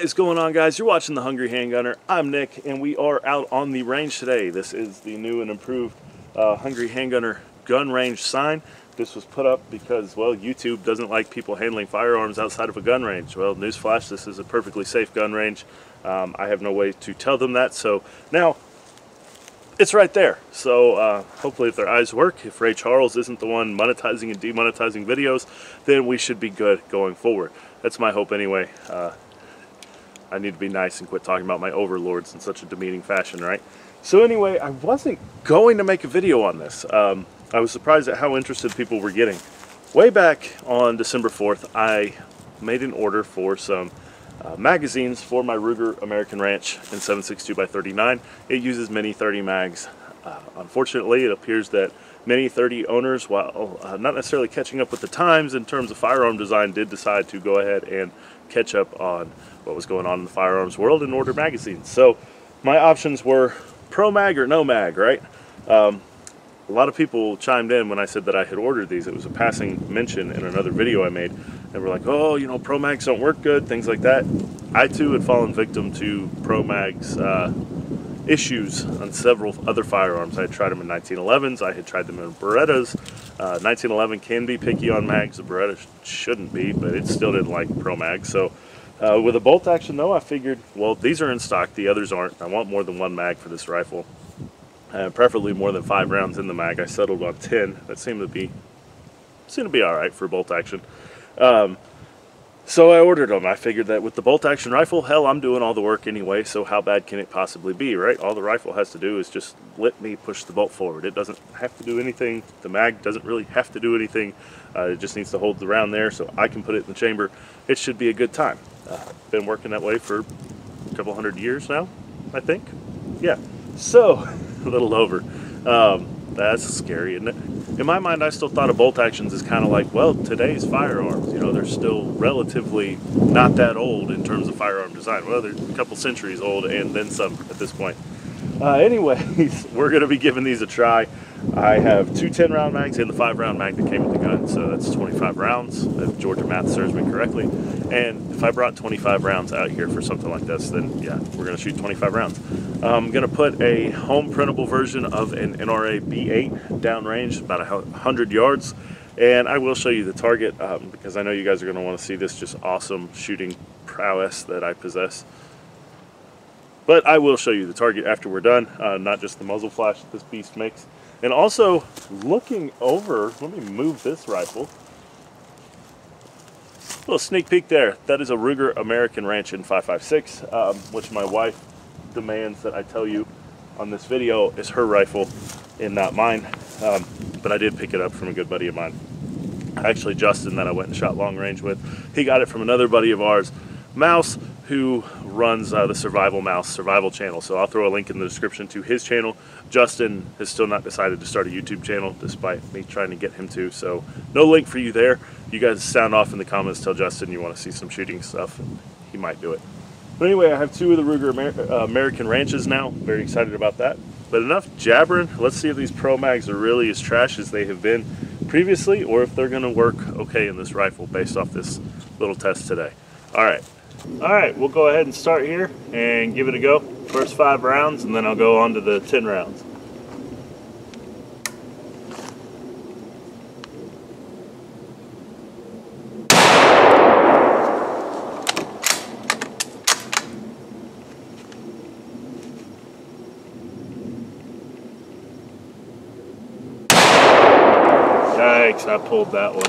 is going on, guys? You're watching The Hungry Handgunner. I'm Nick, and we are out on the range today. This is the new and improved Hungry Handgunner gun range sign. This was put up because, well, YouTube doesn't like people handling firearms outside of a gun range. Well, newsflash, this is a perfectly safe gun range. I have no way to tell them that, so now it's right there. So hopefully if their eyes work, if Ray Charles isn't the one monetizing and demonetizing videos, then we should be good going forward. That's my hope anyway. I need to be nice and quit talking about my overlords in such a demeaning fashion, right? So anyway, I wasn't going to make a video on this. I was surprised at how interested people were getting. Way back on December 4th, I made an order for some magazines for my Ruger American Ranch in 7.62x39. It uses Mini 30 mags. Unfortunately, it appears that Mini 30 owners, while not necessarily catching up with the times in terms of firearm design, did decide to go ahead and catch up on what was going on in the firearms world and order magazines. So my options were ProMag or no mag, right? A lot of people chimed in when I said that I had ordered these. It was a passing mention in another video I made. They were like, oh, you know, ProMags don't work good, things like that. I too had fallen victim to ProMags issues on several other firearms. I had tried them in 1911s, I had tried them in Berettas. 1911 can be picky on mags, the Beretta shouldn't be, but it still didn't like ProMags. So with a bolt action though, I figured, well, these are in stock, the others aren't. I want more than one mag for this rifle. Preferably more than 5 rounds in the mag. I settled on 10. That seemed to be alright for bolt action. So I ordered them. I figured that with the bolt action rifle, hell, I'm doing all the work anyway, so how bad can it possibly be, right? All the rifle has to do is just let me push the bolt forward. It doesn't have to do anything. The mag doesn't really have to do anything. It just needs to hold the round there so I can put it in the chamber. It should be a good time. Been working that way for a couple hundred years now, I think. Yeah, so a little over. That's scary, isn't it? In my mind, I still thought of bolt actions as kind of like, well, today's firearms. You know, they're still relatively not that old in terms of firearm design. Well, they're a couple centuries old and then some at this point. Anyways, we're going to be giving these a try. I have 2 10-round mags and the 5-round mag that came with the gun, so that's 25 rounds, if Georgia math serves me correctly. And if I brought 25 rounds out here for something like this, then yeah, we're going to shoot 25 rounds. I'm going to put a home printable version of an NRA B8 downrange, about 100 yards. And I will show you the target because I know you guys are going to want to see this just awesome shooting prowess that I possess. But I will show you the target after we're done, not just the muzzle flash that this beast makes. And also, looking over, let me move this rifle. A little sneak peek there. That is a Ruger American Ranch in 5.56, which my wife demands that I tell you on this video is her rifle and not mine. But I did pick it up from a good buddy of mine. Actually, Justin, that I went and shot long range with. He got it from another buddy of ours, Mouse, who runs the Survival channel. So I'll throw a link in the description to his channel. Justin has still not decided to start a YouTube channel, despite me trying to get him to. So no link for you there. You guys sound off in the comments, tell Justin you want to see some shooting stuff, and he might do it. But anyway, I have 2 of the Ruger American Ranches now. Very excited about that. But enough jabbering. Let's see if these ProMags are really as trash as they have been previously, or if they're going to work okay in this rifle based off this little test today. Alright, we'll go ahead and start here and give it a go. First 5 rounds, and then I'll go on to the 10 rounds. Yikes, I pulled that one.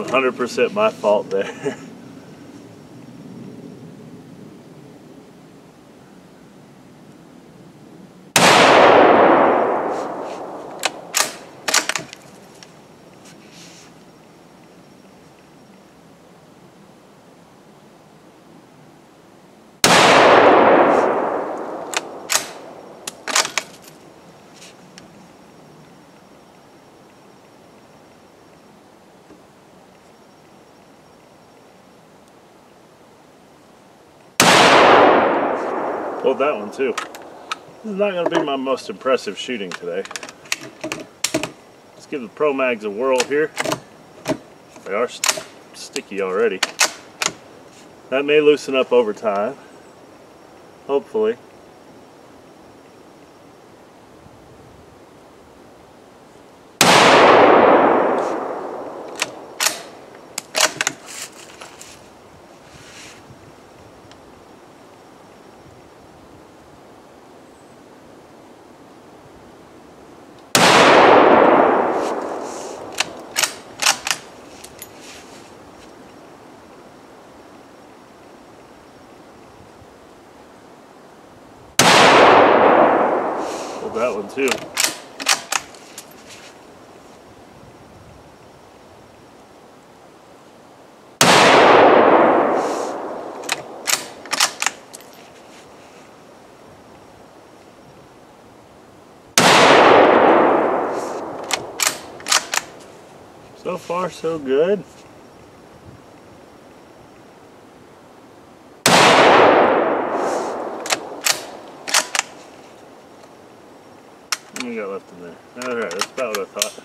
100% my fault there. Pulled that one too. This is not going to be my most impressive shooting today. Let's give the ProMags a whirl here. They are sticky already. That may loosen up over time, hopefully. That one too. So far, so good. What do we got left in there? Alright, that's about what I thought.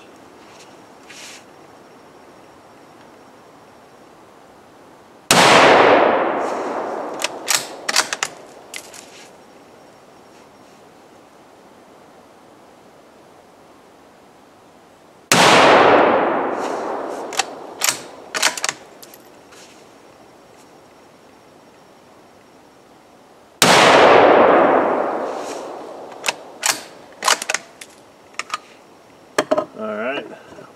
Alright,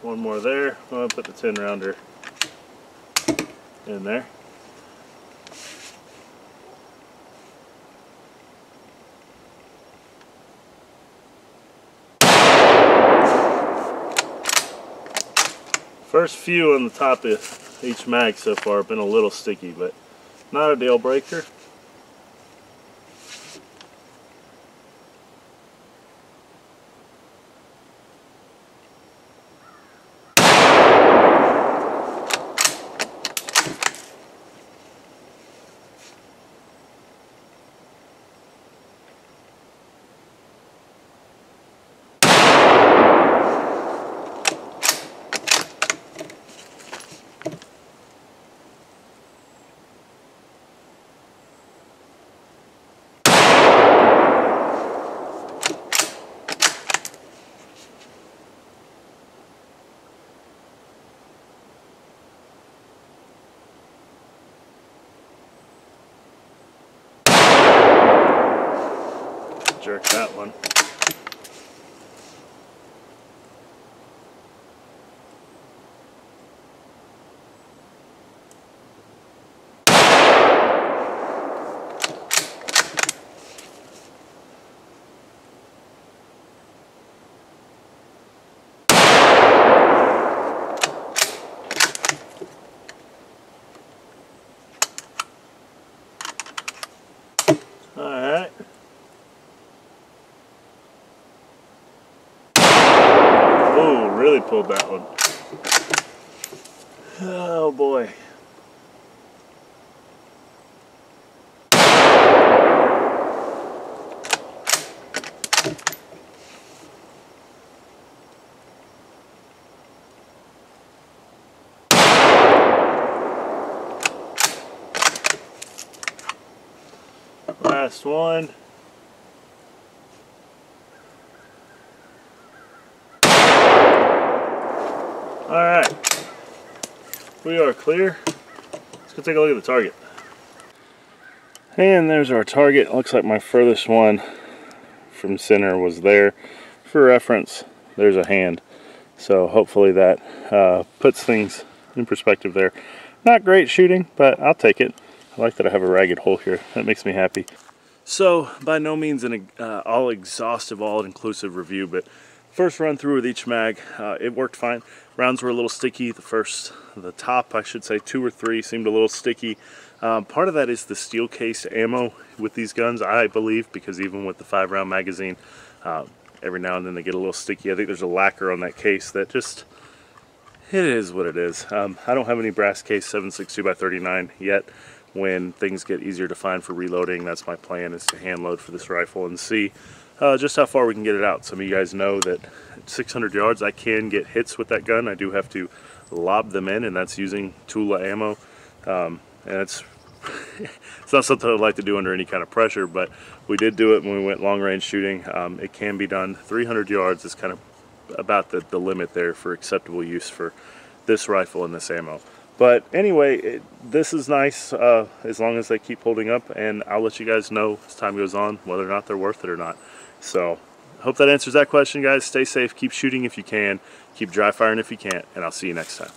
one more there. I'm going to put the 10 rounder in there. First few on the top of each mag so far have been a little sticky, but not a deal breaker. Jerk that one. Alright. Oh, really pulled that one. Oh boy. Last one. Alright, we are clear. Let's go take a look at the target. And there's our target. Looks like my furthest one from center was there. For reference, there's a hand. So hopefully that puts things in perspective there. Not great shooting, but I'll take it. I like that I have a ragged hole here. That makes me happy. So by no means an all exhaustive, all inclusive review, but first run through with each mag, it worked fine. Rounds were a little sticky. The top, I should say, 2 or 3 seemed a little sticky. Part of that is the steel case ammo with these guns, I believe, because even with the 5-round magazine, every now and then they get a little sticky. I think there's a lacquer on that case that just, it is what it is. I don't have any brass case 7.62x39 yet. When things get easier to find for reloading, that's my plan, is to hand load for this rifle and see just how far we can get it out. Some of you guys know that at 600 yards I can get hits with that gun. I do have to lob them in, and that's using Tula ammo, and it's it's not something I'd like to do under any kind of pressure, but we did do it when we went long range shooting. It can be done. 300 yards is kind of about the limit there for acceptable use for this rifle and this ammo. But anyway, this is nice as long as they keep holding up, and I'll let you guys know as time goes on whether or not they're worth it or not. So hope that answers that question, guys. Stay safe, keep shooting if you can, keep dry firing if you can't, and I'll see you next time.